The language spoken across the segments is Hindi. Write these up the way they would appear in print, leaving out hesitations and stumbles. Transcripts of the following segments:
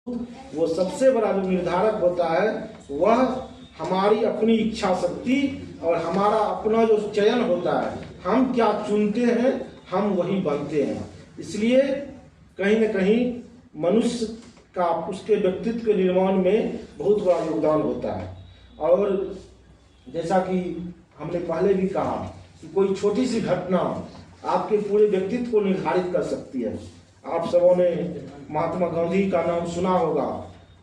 वो सबसे बड़ा जो निर्धारक होता है वह हमारी अपनी इच्छा शक्ति और हमारा अपना जो चयन होता है। हम क्या चुनते हैं हम वही बनते हैं। इसलिए कहीं न कहीं मनुष्य का उसके व्यक्तित्व के निर्माण में बहुत बड़ा योगदान होता है। और जैसा कि हमने पहले भी कहा कि कोई छोटी सी घटना आपके पूरे व्यक्तित्व को निर्धारित कर सकती है। आप सबों ने महात्मा गांधी का नाम सुना होगा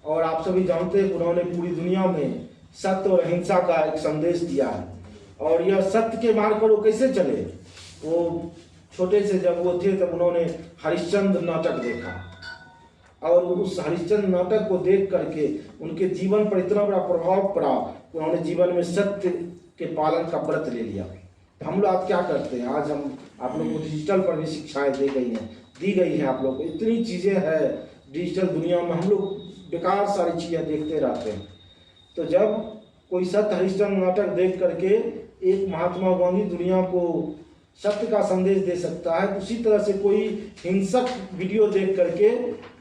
और आप सभी जानते हैं उन्होंने पूरी दुनिया में सत्य और अहिंसा का एक संदेश दिया है। और यह सत्य के मार्ग पर वो कैसे चले। वो छोटे से जब वो थे तब उन्होंने हरिश्चंद्र नाटक देखा और उस हरिश्चंद्र नाटक को देख करके उनके जीवन पर इतना बड़ा प्रभाव पड़ा, उन्होंने जीवन में सत्य के पालन का व्रत ले लिया। हम लोग आज क्या करते हैं, आज हम आप लोग को डिजिटल पर भी शिक्षाएं दी गई हैं। आप लोग को इतनी चीज़ें हैं डिजिटल दुनिया में, हम लोग बेकार सारी चीज़ें देखते रहते हैं। तो जब कोई सत्य हरिश्चंद्र नाटक देख करके एक महात्मा गांधी दुनिया को सत्य का संदेश दे सकता है, तो उसी तरह से कोई हिंसक वीडियो देख करके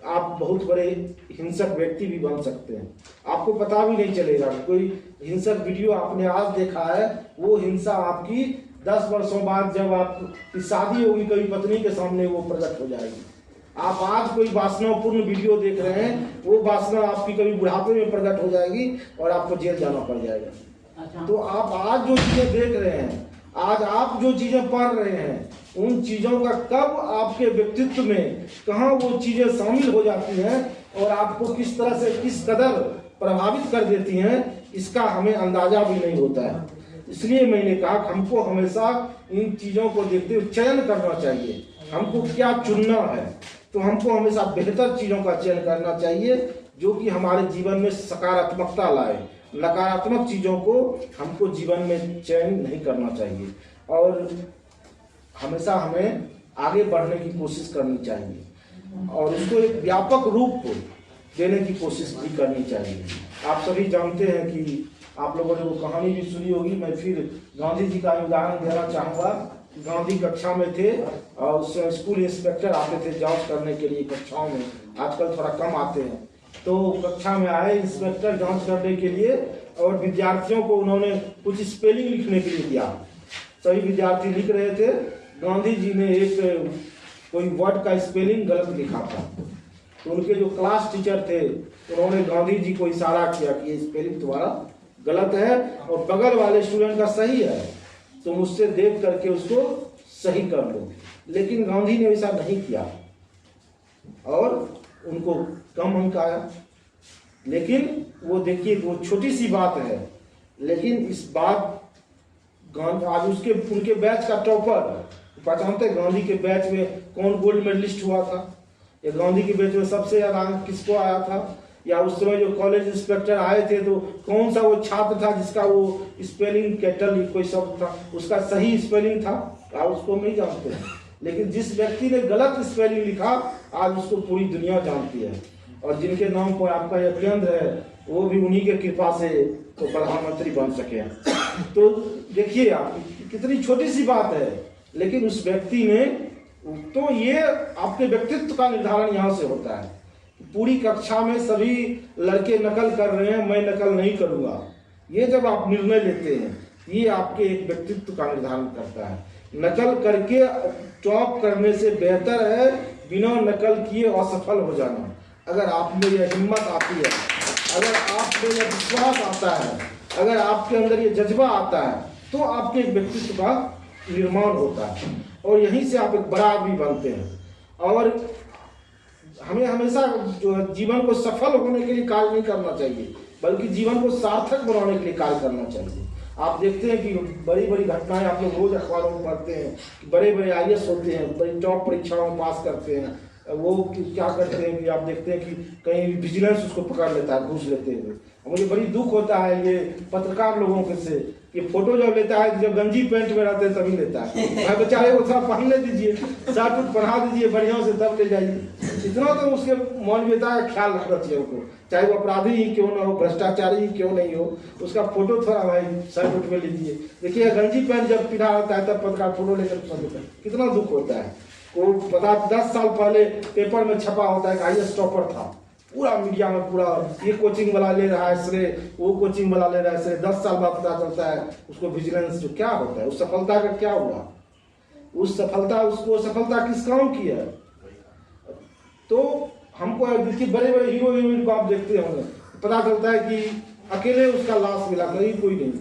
आप बहुत बड़े हिंसक व्यक्ति भी बन सकते हैं। आपको पता भी नहीं चलेगा। कोई हिंसक वीडियो आपने आज देखा है, वो हिंसा आपकी 10 वर्षों बाद जब आपकी शादी होगी कभी पत्नी के सामने वो प्रकट हो जाएगी। आप आज कोई वासनापूर्ण वीडियो देख रहे हैं, वो वासना आपकी कभी बुढ़ापे में प्रकट हो जाएगी और आपको जेल जाना पड़ जाएगा। तो आप आज जो चीजें देख रहे हैं, आज आप जो चीजें पढ़ रहे हैं, उन चीजों का कब आपके व्यक्तित्व में कहाँ वो चीजें शामिल हो जाती हैं और आपको किस तरह से किस कदर प्रभावित कर देती हैं, इसका हमें अंदाजा भी नहीं होता है। इसलिए मैंने कहा कि हमको हमेशा इन चीजों को देखते हुए चयन करना चाहिए। हमको क्या चुनना है, तो हमको हमेशा बेहतर चीजों का चयन करना चाहिए जो कि हमारे जीवन में सकारात्मकता लाए। नकारात्मक चीजों को हमको जीवन में चयन नहीं करना चाहिए और हमेशा हमें आगे बढ़ने की कोशिश करनी चाहिए और उसको एक व्यापक रूप देने की कोशिश भी करनी चाहिए। आप सभी जानते हैं कि आप लोगों ने वो कहानी भी सुनी होगी। मैं फिर गांधी जी का उदाहरण देना चाहूँगा। गांधी कक्षा में थे और उस स्कूल इंस्पेक्टर आते थे जांच करने के लिए कक्षाओं में, आजकल थोड़ा कम आते हैं। तो कक्षा में आए इंस्पेक्टर जांच करने के लिए और विद्यार्थियों को उन्होंने कुछ स्पेलिंग लिखने के लिए दिया। सभी विद्यार्थी लिख रहे थे, गांधी जी ने एक कोई वर्ड का स्पेलिंग गलत लिखा था। तो उनके जो क्लास टीचर थे उन्होंने गांधी जी को इशारा किया कि ये स्पेलिंग तुम्हारा गलत है और बगल वाले स्टूडेंट का सही है, तुम उससे देख करके उसको सही कर लो। लेकिन गांधी ने ऐसा नहीं किया और उनको कम अंक आया। लेकिन वो देखिए वो छोटी सी बात है, लेकिन इस बात आज उसके उनके बैच का टॉपर पहचानते, गांधी के बैच में कौन गोल्ड मेडलिस्ट हुआ था, या गांधी के बैच में सबसे ज्यादा अंक किसको आया था, या उस समय जो कॉलेज इंस्पेक्टर आए थे तो कौन सा वो छात्र था जिसका वो स्पेलिंग कैटल कोई शब्द था उसका सही स्पेलिंग था, आप उसको नहीं जानते। लेकिन जिस व्यक्ति ने गलत स्पेलिंग लिखा आज उसको पूरी दुनिया जानती है और जिनके नाम पर आपका यह केंद्र है वो भी उन्हीं के कृपा से तो प्रधानमंत्री बन सके। तो देखिए आप कितनी छोटी सी बात है, लेकिन उस व्यक्ति ने तो ये आपके व्यक्तित्व का निर्धारण यहाँ से होता है। पूरी कक्षा में सभी लड़के नकल कर रहे हैं, मैं नकल नहीं करूँगा, ये जब आप निर्णय लेते हैं ये आपके एक व्यक्तित्व का निर्धारण करता है। नकल करके टॉप करने से बेहतर है बिना नकल किए असफल हो जाना। अगर आप में यह हिम्मत आती है, अगर आप में यह विश्वास आता है, अगर आपके अंदर ये जज्बा आता है तो आपके एक व्यक्तित्व का निर्माण होता है और यहीं से आप एक बड़ा आदमी बनते हैं। और हमें हमेशा जो जीवन को सफल होने के लिए कार्य नहीं करना चाहिए बल्कि जीवन को सार्थक बनाने के लिए कार्य करना चाहिए। आप देखते हैं कि बड़ी बड़ी घटनाएं आप लोग रोज अखबारों में पढ़ते हैं कि बड़े बड़े IAS होते हैं, बड़ी टॉप परीक्षाओं में पास करते हैं, वो क्या करते हैं कि आप देखते हैं कि कहीं विजिलेंस उसको पकड़ लेता है घूस लेते हुए। मुझे बड़ी दुख होता है ये पत्रकार लोगों के से, ये फोटो जब लेता है जब गंजी पैंट में रहते हैं तभी लेता है। भाई बेचारे को थोड़ा पहनने दीजिए, शर्ट उट पहना दीजिए बढ़िया से, तब ले जाइए। इतना तो उसके मानवीयता का ख्याल रखना चाहिए उनको, चाहे वो अपराधी ही क्यों ना हो, भ्रष्टाचारी ही क्यों नहीं हो, उसका फोटो थोड़ा भाई शर्ट उट में लीजिए। देखिए गंजी पैंट जब पिना होता है तब पत्रकार फोटो लेकर पसंद होता है, कितना दुख होता है। वो 10 साल पहले पेपर में छपा होता है कि IAS टॉपर था, पूरा मीडिया में पूरा ये कोचिंग वाला ले रहा है श्रेय, वो कोचिंग वाला ले रहा है श्रेय, 10 साल बाद पता चलता है उसको विजिलेंस जो क्या होता है, उस सफलता का क्या हुआ, उस सफलता उसको सफलता किस काम की है। तो हमको देखिए बड़े बड़े हीरो हीरोइन को आप देखते होंगे, पता चलता है कि अकेले उसका लाश मिला, कहीं कोई नहीं,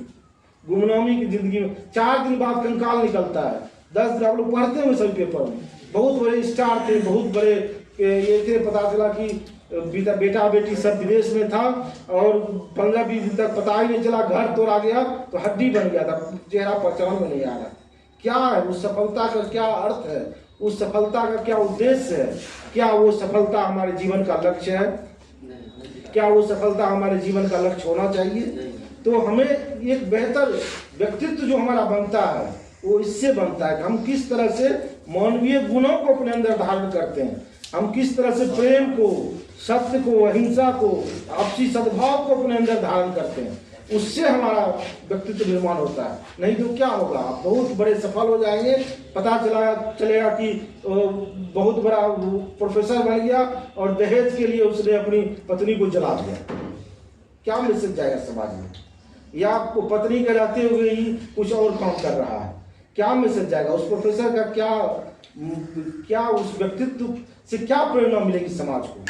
गुमनामी की जिंदगी में 4 दिन बाद कंकाल निकलता है। 10 दिन आप लोग पढ़ते होंगे सभी पेपर में, बहुत बड़े स्टार थे, बहुत बड़े ये थे, पता चला कि बेटा बेटी सब विदेश में था और 15-20 दिन तक पता ही नहीं चला, घर तोड़ा गया तो हड्डी बन गया था, चेहरा पहचान में नहीं आ रहा। क्या है उस सफलता का, क्या अर्थ है उस सफलता का, क्या उद्देश्य है, क्या वो सफलता हमारे जीवन का लक्ष्य है, क्या वो सफलता हमारे जीवन का लक्ष्य होना चाहिए। तो हमें एक बेहतर व्यक्तित्व जो हमारा बनता है वो इससे बनता है कि हम किस तरह से मानवीय गुणों को अपने अंदर धारण करते हैं, हम किस तरह से प्रेम को, सत्य को, अहिंसा को, आपसी सद्भाव को अपने अंदर धारण करते हैं, उससे हमारा व्यक्तित्व निर्माण होता है। नहीं तो क्या होगा, आप बहुत बड़े सफल हो जाएंगे, पता चलेगा कि बहुत बड़ा प्रोफेसर बन गया और दहेज के लिए उसने अपनी पत्नी को जला दिया, क्या मैसेज जाएगा समाज में, या आपको पत्नी के रहते हुए ही कुछ और काम कर रहा है, क्या मैसेज जाएगा, उस प्रोफेसर का क्या उस व्यक्तित्व से क्या प्रेरणा मिलेगी समाज को।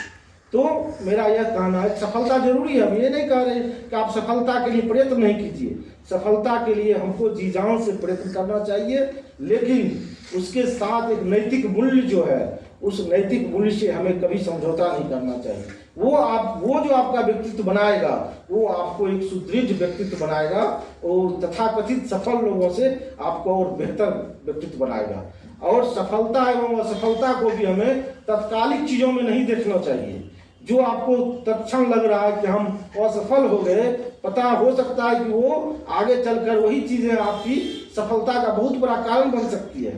तो मेरा यह कहना है सफलता जरूरी है, हम ये नहीं कह रहे कि आप सफलता के लिए प्रयत्न नहीं कीजिए, सफलता के लिए हमको जी जान से प्रयत्न करना चाहिए, लेकिन उसके साथ एक नैतिक मूल्य जो है, उस नैतिक मूल्य से हमें कभी समझौता नहीं करना चाहिए। वो जो आपका व्यक्तित्व बनाएगा वो आपको एक सुदृढ़ व्यक्तित्व बनाएगा और तथाकथित सफल लोगों से आपको और बेहतर व्यक्तित्व बनाएगा। और सफलता एवं असफलता को भी हमें तत्कालिक चीजों में नहीं देखना चाहिए। जो आपको तत्क्षण लग रहा है कि हम असफल हो गए, पता हो सकता है कि वो आगे चलकर वही चीजें आपकी सफलता का बहुत बड़ा कारण बन सकती है।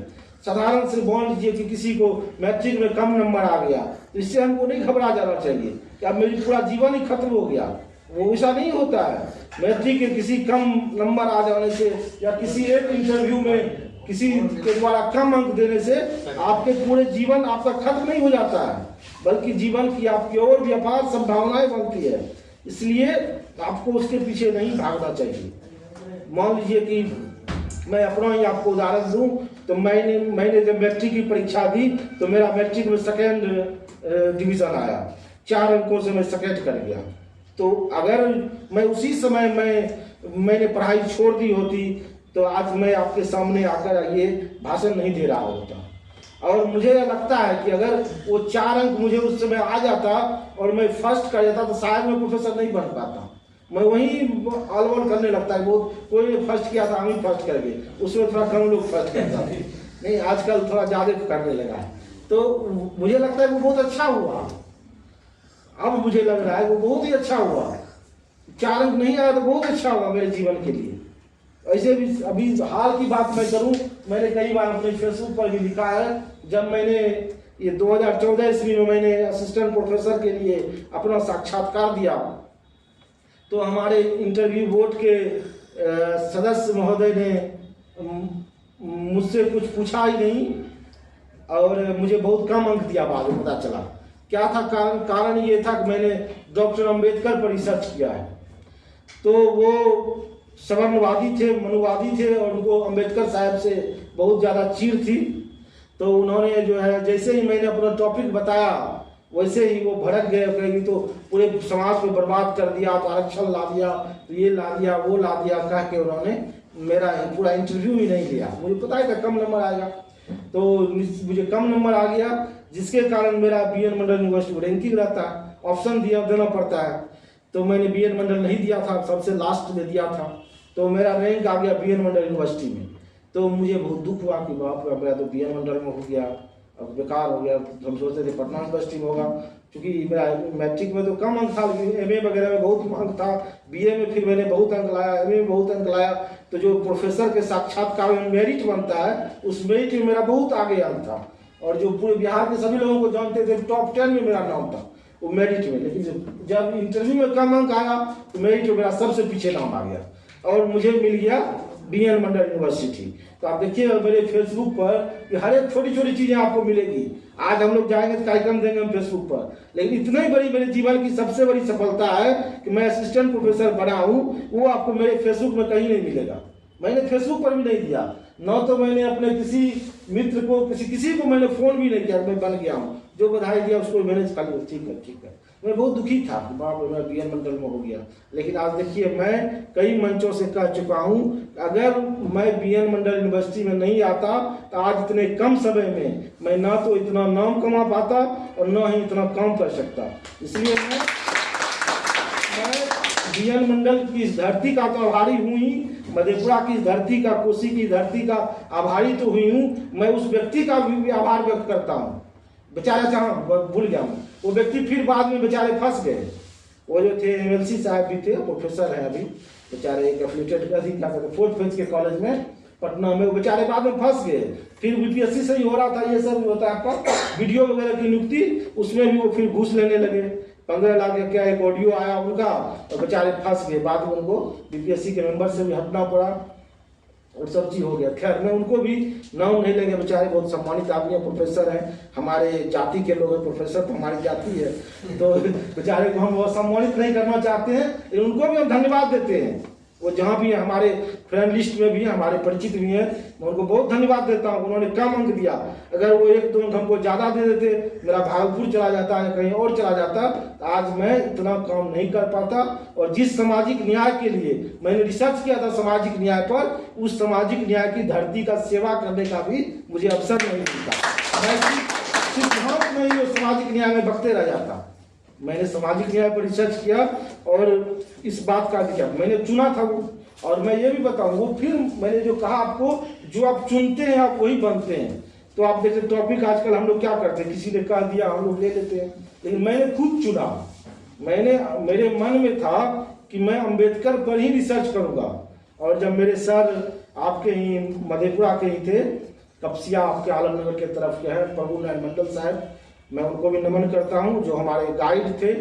साधारण से मान लीजिए कि किसी को मैट्रिक में कम नंबर आ गया, तो इससे हमको नहीं घबरा जाना चाहिए कि अब मेरी पूरा जीवन ही खत्म हो गया, वो ऐसा नहीं होता है। मैट्रिक के किसी कम नंबर आ जाने से या किसी एक इंटरव्यू में किसी के द्वारा कम अंक देने से आपके पूरे जीवन आपका खत्म नहीं हो जाता है, बल्कि जीवन की आपकी और भी अपार संभावनाएं बनती है। इसलिए आपको उसके पीछे नहीं भागना चाहिए। मान लीजिए कि मैं अपना ही आपको उदाहरण दूं, तो मैंने जब मैट्रिक की परीक्षा दी तो मेरा मैट्रिक में 2nd डिवीजन आया, 4 अंकों से मैं 2nd कर गया। तो अगर मैं उसी समय मैंने पढ़ाई छोड़ दी होती तो आज मैं आपके सामने आकर ये भाषण नहीं दे रहा होता। और मुझे लगता है कि अगर वो 4 अंक मुझे उस समय आ जाता और मैं फर्स्ट कर जाता तो शायद मैं प्रोफेसर नहीं बन पाता। मैं वहीं अलवल करने लगता है, वो कोई फर्स्ट किया था हम ही फर्स्ट कर गए, उसमें थोड़ा कम लोग फर्स्ट करता थे, नहीं आजकल थोड़ा ज़्यादा करने लगा है। तो मुझे लगता है वो बहुत अच्छा हुआ, अब मुझे लग रहा है वो बहुत ही अच्छा हुआ। 4 अंक नहीं आया तो बहुत अच्छा हुआ मेरे जीवन के लिए। ऐसे भी अभी हाल की बात मैं करूं, मैंने कई बार अपने फेसबुक पर भी लिखा है, जब मैंने ये 2014 ईस्वी में मैंने असिस्टेंट प्रोफेसर के लिए अपना साक्षात्कार दिया, तो हमारे इंटरव्यू बोर्ड के सदस्य महोदय ने मुझसे कुछ पूछा ही नहीं और मुझे बहुत कम अंक दिया। बाद में पता चला क्या था कारण ये था कि मैंने डॉक्टर अंबेडकर पर रिसर्च किया है। तो वो सवर्णवादी थे, मनुवादी थे और उनको अंबेडकर साहब से बहुत ज़्यादा चीड़ थी। तो उन्होंने जो है जैसे ही मैंने अपना टॉपिक बताया वैसे ही वो भड़क गए, कहेंगे तो पूरे समाज को बर्बाद कर दिया, तो आरक्षण ला दिया, तो ये ला दिया, वो ला दिया, कह के उन्होंने मेरा पूरा इंटरव्यू ही नहीं लिया। मुझे पता ही था कम नंबर आएगा, तो मुझे कम नंबर आ गया, जिसके कारण मेरा बीएन मंडल यूनिवर्सिटी रैंकिंग रहता है, ऑप्शन देना पड़ता है। तो मैंने बीएन मंडल नहीं दिया था, सबसे लास्ट में दिया था, तो मेरा रैंक आ गया बीएन मंडल यूनिवर्सिटी में। तो मुझे बहुत दुख हुआ कि बाप रे, मेरा तो बीएन मंडल में हो गया, अब बेकार हो गया। हम सोचते थे पटना यूनिवर्सिटी में होगा, क्योंकि मेरा मैट्रिक में तो कम अंक था, एमए वगैरह में बहुत अंक था, बीए में फिर मैंने बहुत अंक लाया, एमए में बहुत अंक लाया। तो जो प्रोफेसर के साक्षात्कार में मेरिट बनता है, उस मेरिट में मेरा बहुत आगे अंक था, और जो पूरे बिहार के सभी लोगों को जानते थे टॉप 10 में मेरा नाम था वो मेरिट में। लेकिन जब इंटरव्यू में कम अंक आया तो मेरिट में मेरा सबसे पीछे नाम आ गया और मुझे मिल गया बीएन मंडल यूनिवर्सिटी। तो आप देखिए मेरे फेसबुक पर कि हर एक छोटी छोटी चीज़ें आपको मिलेगी। आज हम लोग जाएंगे तो कार्यक्रम देंगे हम फेसबुक पर, लेकिन इतनी बड़ी मेरे जीवन की सबसे बड़ी सफलता है कि मैं असिस्टेंट प्रोफेसर बना हूँ, वो आपको मेरे फेसबुक में कहीं नहीं मिलेगा। मैंने फेसबुक पर भी नहीं दिया, न तो मैंने अपने किसी मित्र को किसी को मैंने फ़ोन भी नहीं किया मैं बन गया हूँ। जो बधाई दिया उसको मैंने खाली ठीक है। मैं बहुत दुखी था, बाप रे मैं बीएन मंडल में हो गया। लेकिन आज देखिए मैं कई मंचों से कह चुका हूँ, अगर मैं बीएन मंडल यूनिवर्सिटी में नहीं आता तो आज इतने कम समय में मैं ना तो इतना नाम कमा पाता और न ही इतना काम कर सकता। इसलिए मैं बीएन मंडल की इस धरती का तो आभारी हूँ ही, मधेपुरा की इस धरती का, कोसी की धरती का आभारी तो हुई हूँ, मैं उस व्यक्ति का भी आभार व्यक्त करता हूँ। बेचारा जहाँ भूल गया हूँ, वो व्यक्ति फिर बाद में बेचारे फंस गए। वो जो थे एमएलसी साहब भी थे, प्रोफेसर हैं अभी, बेचारे एक एफिलिएटेड क्या कहते 4th फेज के कॉलेज में पटना में, वो बेचारे बाद में फंस गए। फिर बीपीएससी से ही हो रहा था ये सब होता है आपका वीडियो वगैरह की नियुक्ति, उसमें भी वो फिर घूस लेने लगे। 15 लाख का क्या एक ऑडियो आया उनका, और बेचारे फंस गए। बाद में उनको बीपीएससी के मेंबर से भी हटना पड़ा और सब चीज़ हो गया। खैर मैं उनको भी नाम नहीं लेंगे, बेचारे बहुत सम्मानित आदमी है, प्रोफेसर हैं, हमारे जाति के लोग हैं, प्रोफेसर तो हमारी जाति है, तो बेचारे को हम वो सम्मानित नहीं करना चाहते हैं, लेकिन उनको भी हम धन्यवाद देते हैं। वो जहाँ भी हमारे फ्रेंड लिस्ट में भी हमारे परिचित भी हैं, मैं उनको बहुत धन्यवाद देता हूँ। उन्होंने कम अंक दिया, अगर वो 1-2 अंक हमको ज़्यादा दे देते, मेरा भागलपुर चला जाता है कहीं और चला जाता, तो आज मैं इतना काम नहीं कर पाता। और जिस सामाजिक न्याय के लिए मैंने रिसर्च किया था सामाजिक न्याय पर, उस सामाजिक न्याय की धरती का सेवा करने का भी मुझे अवसर नहीं मिलता। मैं सिर्फ यहाँ में ही सामाजिक न्याय में बकते रह जाता। मैंने सामाजिक न्याय पर रिसर्च किया और इस बात का भी किया, मैंने चुना था वो। और मैं ये भी बताऊं, वो फिर मैंने जो कहा आपको, जो आप चुनते हैं आप वही बनते हैं। तो आप देखते टॉपिक आजकल हम लोग क्या करते हैं, किसी ने कह दिया हम लोग ले लेते हैं, लेकिन मैंने खुद चुना। मेरे मन में था कि मैं अंबेडकर पर ही रिसर्च करूंगा। और जब मेरे सर आपके ही मधेपुरा के ही थे, कपसिया आपके आलमनगर के तरफ के हैं, प्रभु नारायण मंडल साहब, मैं उनको भी नमन करता हूं, जो हमारे गाइड थे।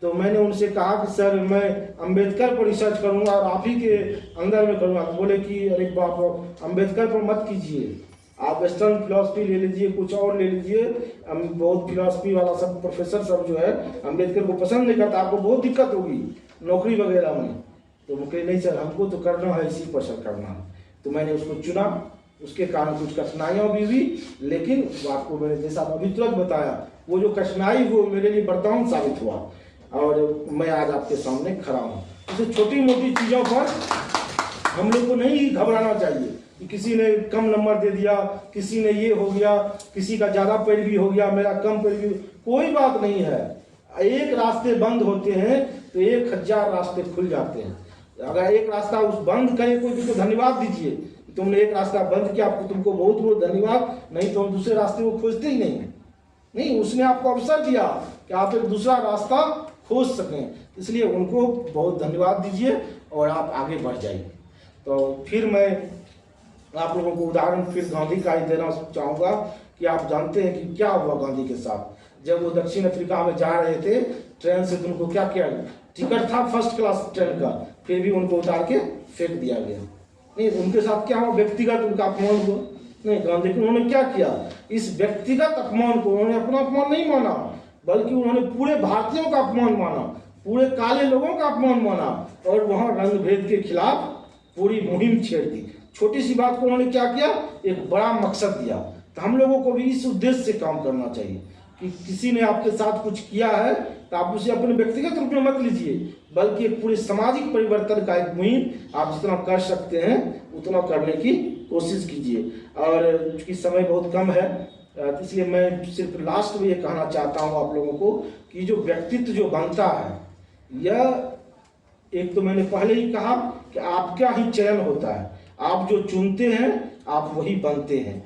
तो मैंने उनसे कहा कि सर मैं अंबेडकर पर रिसर्च करूंगा और आप ही के अंदर में करूंगा। बोले कि अरे बाप, अंबेडकर पर मत कीजिए, आप वेस्टर्न फिलॉसफी ले लीजिए, कुछ और ले लीजिए। बहुत फिलॉसफी वाला सब प्रोफेसर सब जो है अंबेडकर को पसंद नहीं करता, आपको बहुत दिक्कत होगी नौकरी वगैरह में। तो वो कहे नहीं सर, हमको तो करना है, इसी पर सर करना है। तो मैंने उसको चुना, उसके कारण कुछ कठिनाइयाँ भी हुई, लेकिन आपको मैंने जैसा अभी तुरंत बताया, वो जो कठिनाई वो मेरे लिए वरदान साबित हुआ और मैं आज आपके सामने खड़ा हूँ। इसे छोटी मोटी चीज़ों पर हम लोग को नहीं घबराना चाहिए कि किसी ने कम नंबर दे दिया, किसी ने ये हो गया, किसी का ज़्यादा पैरवी हो गया, मेरा कम पैरवी, कोई बात नहीं है। एक रास्ते बंद होते हैं तो 1000 रास्ते खुल जाते हैं। अगर एक रास्ता उस बंद करे कोई तो धन्यवाद दीजिए, तुमने एक रास्ता बंद किया, आपको तुमको बहुत बहुत धन्यवाद, नहीं तो हम दूसरे रास्ते को खोजते ही नहीं, उसने आपको अवसर दिया कि आप एक दूसरा रास्ता खोज सकें, इसलिए उनको बहुत धन्यवाद दीजिए और आप आगे बढ़ जाइए। तो फिर मैं आप लोगों को उदाहरण फिर गांधी का ही देना चाहूँगा कि आप जानते हैं कि क्या हुआ गांधी के साथ। जब वो दक्षिण अफ्रीका में जा रहे थे ट्रेन से, तो उनको क्या किया, टिकट था 1st क्लास ट्रेन का, फिर भी उनको उतार के फेंक दिया गया। नहीं, उनके साथ क्या हुआ, व्यक्तिगत उनका अपमान हुआ। नहीं, गांधी को उन्होंने क्या किया, इस व्यक्तिगत अपमान को उन्होंने अपना अपमान नहीं माना, बल्कि उन्होंने पूरे भारतीयों का अपमान माना, पूरे काले लोगों का अपमान माना और वहां रंग भेद के खिलाफ पूरी मुहिम छेड़ दी। छोटी सी बात को उन्होंने क्या किया, एक बड़ा मकसद दिया। तो हम लोगों को भी इस उद्देश्य से काम करना चाहिए कि किसी ने आपके साथ कुछ किया है तो आप उसे अपने व्यक्तिगत रूप में मत लीजिए, बल्कि एक पूरे सामाजिक परिवर्तन का एक मुहिम आप जितना कर सकते हैं उतना करने की कोशिश कीजिए। और चूंकि समय बहुत कम है, इसलिए मैं सिर्फ लास्ट में ये कहना चाहता हूँ आप लोगों को कि जो व्यक्तित्व जो बनता है, यह एक तो मैंने पहले ही कहा कि आपका ही चयन होता है, आप जो चुनते हैं आप वही बनते हैं।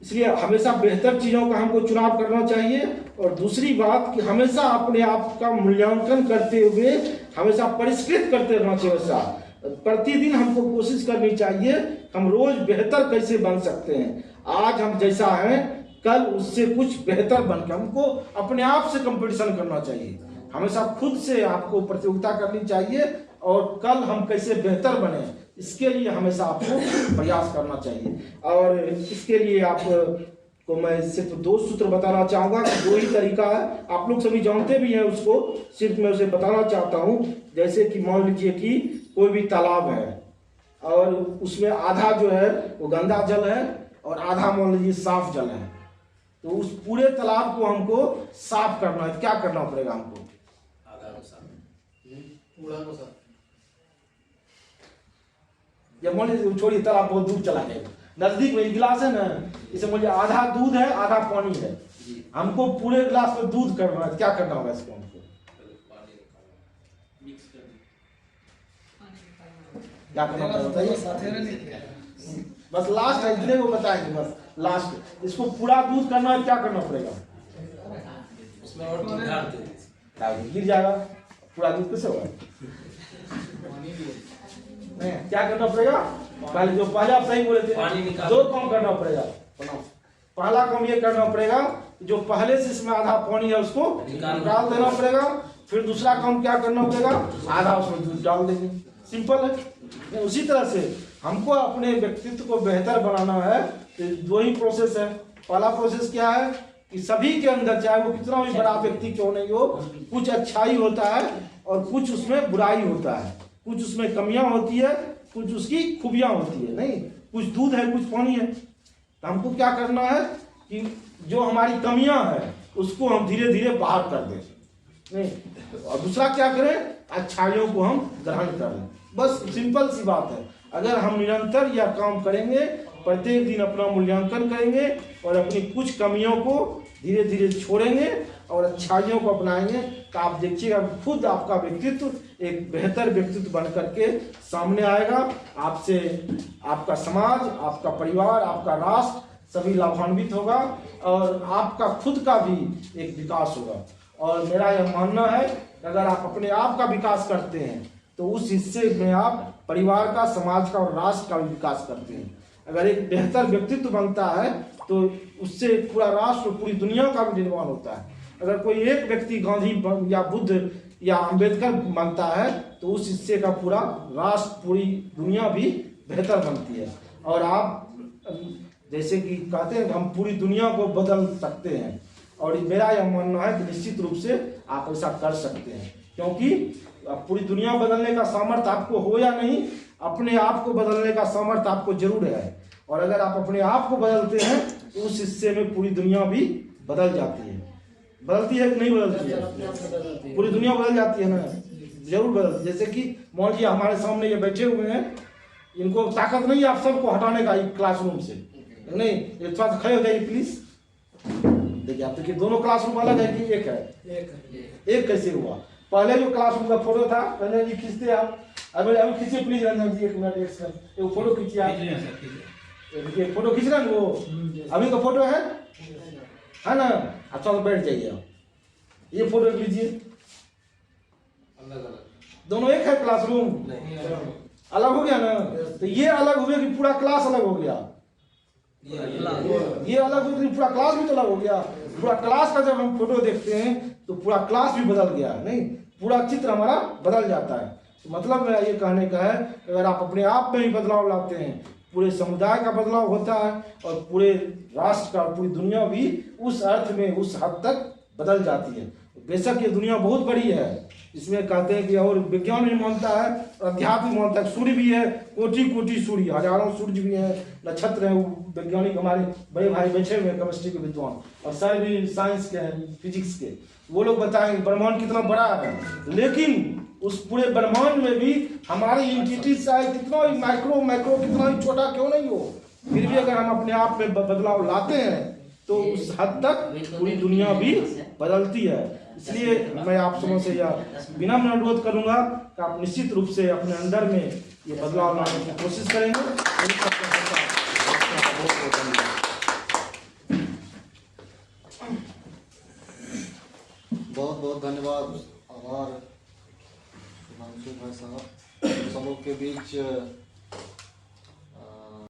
इसलिए हमेशा बेहतर चीज़ों का हमको चुनाव करना चाहिए। और दूसरी बात कि हमेशा अपने आप का मूल्यांकन करते हुए हमेशा परिष्कृत करते रहना चाहिए। वैसा प्रतिदिन हमको कोशिश करनी चाहिए हम रोज बेहतर कैसे बन सकते हैं। आज हम जैसा हैं कल उससे कुछ बेहतर बनकर हमको अपने आप से कंपटीशन करना चाहिए। हमेशा खुद से आपको प्रतियोगिता करनी चाहिए और कल हम कैसे बेहतर बने, इसके लिए हमेशा आपको प्रयास करना चाहिए। और इसके लिए आपको मैं सिर्फ 2 सूत्र बताना चाहूँगा कि 2 ही तरीका है, आप लोग सभी जानते भी हैं उसको, सिर्फ मैं उसे बताना चाहता हूँ। जैसे कि मान लीजिए कि कोई भी तालाब है और उसमें आधा जो है वो गंदा जल है और आधा मान लीजिए साफ जल है, तो उस पूरे तालाब को हमको साफ करना है, क्या करना पड़ेगा हमको? जब मान लीजिए छोड़िए तालाब बहुत दूर चला जाएगा, नजदीक में गिलास है ना, इसे मान लीजिए आधा दूध है आधा पानी है, हमको पूरे गिलास में दूध करना है, क्या करना होगा इसको हमको? क्या करना पड़ेगा? बस लास्ट इतने को बताएंगे, बस लास्ट इसको पूरा दूध करना है, क्या करना पड़ेगा? उसमें और गिर जाएगा, पूरा दूध कैसे होगा? क्या करना पड़ेगा? पहले जो पहले आप सही बोले थे, 2 काम करना पड़ेगा। पहला काम ये करना पड़ेगा, जो पहले से इसमें आधा पानी है उसको निकाल देना पड़ेगा। फिर दूसरा काम क्या करना पड़ेगा? आधा उसमें दूध डाल देंगे, सिंपल है। उसी तरह से हमको अपने व्यक्तित्व को बेहतर बनाना है, तो 2 ही प्रोसेस है। पहला प्रोसेस क्या है कि सभी के अंदर, चाहे वो कितना भी बड़ा व्यक्ति क्यों नहीं हो, कुछ अच्छाई होता है और कुछ उसमें बुराई होता है, कुछ उसमें कमियां होती है, कुछ उसकी खूबियां होती है। नहीं, कुछ दूध है कुछ पानी है, तो हमको क्या करना है कि जो हमारी कमियां हैं उसको हम धीरे धीरे बाहर कर दें, नहीं, और दूसरा क्या करें, अच्छाइयों को हम ग्रहण करें। बस सिंपल सी बात है। अगर हम निरंतर यह काम करेंगे, प्रत्येक दिन अपना मूल्यांकन करेंगे और अपनी कुछ कमियों को धीरे धीरे छोड़ेंगे और अच्छाइयों को अपनाएंगे, तो आप देखिएगा खुद आपका व्यक्तित्व एक बेहतर व्यक्तित्व बन करके सामने आएगा। आपसे आपका समाज, आपका परिवार, आपका राष्ट्र सभी लाभान्वित होगा और आपका खुद का भी एक विकास होगा। और मेरा यह मानना है कि अगर आप अपने आप का विकास करते हैं तो उस हिस्से में आप परिवार का, समाज का और राष्ट्र का भी विकास करते हैं। अगर एक बेहतर व्यक्तित्व बनता है तो उससे पूरा राष्ट्र, पूरी दुनिया का भी निर्माण होता है। अगर कोई एक व्यक्ति गांधी या बुद्ध या अंबेडकर बनता है तो उस हिस्से का पूरा राष्ट्र, पूरी दुनिया भी बेहतर बनती है। और आप जैसे कि कहते हैं हम पूरी दुनिया को बदल सकते हैं, और मेरा यह मानना है कि निश्चित रूप से आप ऐसा कर सकते हैं, क्योंकि पूरी दुनिया बदलने का सामर्थ्य आपको हो या नहीं, अपने आप को बदलने का सामर्थ्य आपको जरूर है। और अगर आप अपने आप को बदलते हैं तो उस हिस्से में पूरी दुनिया भी बदल जाती है। बदलती है कि नहीं बदलती है? पूरी दुनिया बदल जाती है ना, जरूर बदलती है। जैसे कि मान लीजिए हमारे सामने ये बैठे हुए हैं, इनको ताकत नहीं है आप सबको हटाने का क्लासरूम से, नहीं, ये थोड़ा सा खड़े हो जाइए प्लीज। देखिए आप देखिए दोनों क्लासरूम अलग है कि एक है? एक कैसे हुआ? पहले जो क्लासरूम का फोटो था, रंजन जी खींचते आप, अभी खींचिए प्लीज रंजन जी, 1 मिनट एक फोटो खींचिए आप। देखिए फोटो खींच रहे हैं वो, अभी का फोटो है ना? अच्छा तो बैठ जाइए आप, ये फोटो लीजिए। दोनों एक है क्लासरूम? अलग हो गया ना? तो ये अलग हो गया कि पूरा क्लास अलग हो गया? ये अलग हो गया, पूरा क्लास भी तो अलग हो गया। पूरा क्लास का जब हम फोटो देखते हैं तो पूरा क्लास भी बदल गया, नहीं, पूरा चित्र हमारा बदल जाता है। तो मतलब मेरा ये कहने का है, अगर आप अपने आप में ही बदलाव लाते हैं, पूरे समुदाय का बदलाव होता है और पूरे राष्ट्र का, पूरी दुनिया भी उस अर्थ में, उस हद तक बदल जाती है। बेशक ये दुनिया बहुत बड़ी है, इसमें कहते हैं कि और विज्ञान भी मानता है, अध्यात्म भी मानता है, सूर्य भी है, कोटि कोटि सूर्य, हजारों सूर्य भी हैं, नक्षत्र हैं। वैज्ञानिक हमारे बड़े भाई बैठे हुए हैं, केमिस्ट्री के विद्वान, और सर भी साइंस के हैं, फिजिक्स के, वो लोग बताएंगे ब्रह्मांड कितना बड़ा है। लेकिन उस पूरे ब्रह्मांड में भी हमारी एंटिटी चाहे कितना ही माइक्रो कितना ही छोटा क्यों नहीं हो, फिर भी अगर हम अपने आप में बदलाव लाते हैं तो उस हद तक पूरी दुनिया भी बदलती है। इसलिए मैं आप सबों से यह विनम्र अनुरोध करूंगा कि आप निश्चित रूप से अपने अंदर में ये बदलाव लाने की कोशिश करेंगे। बहुत बहुत धन्यवाद, आभार हिमांशु भाई साहब। सब लोग के बीच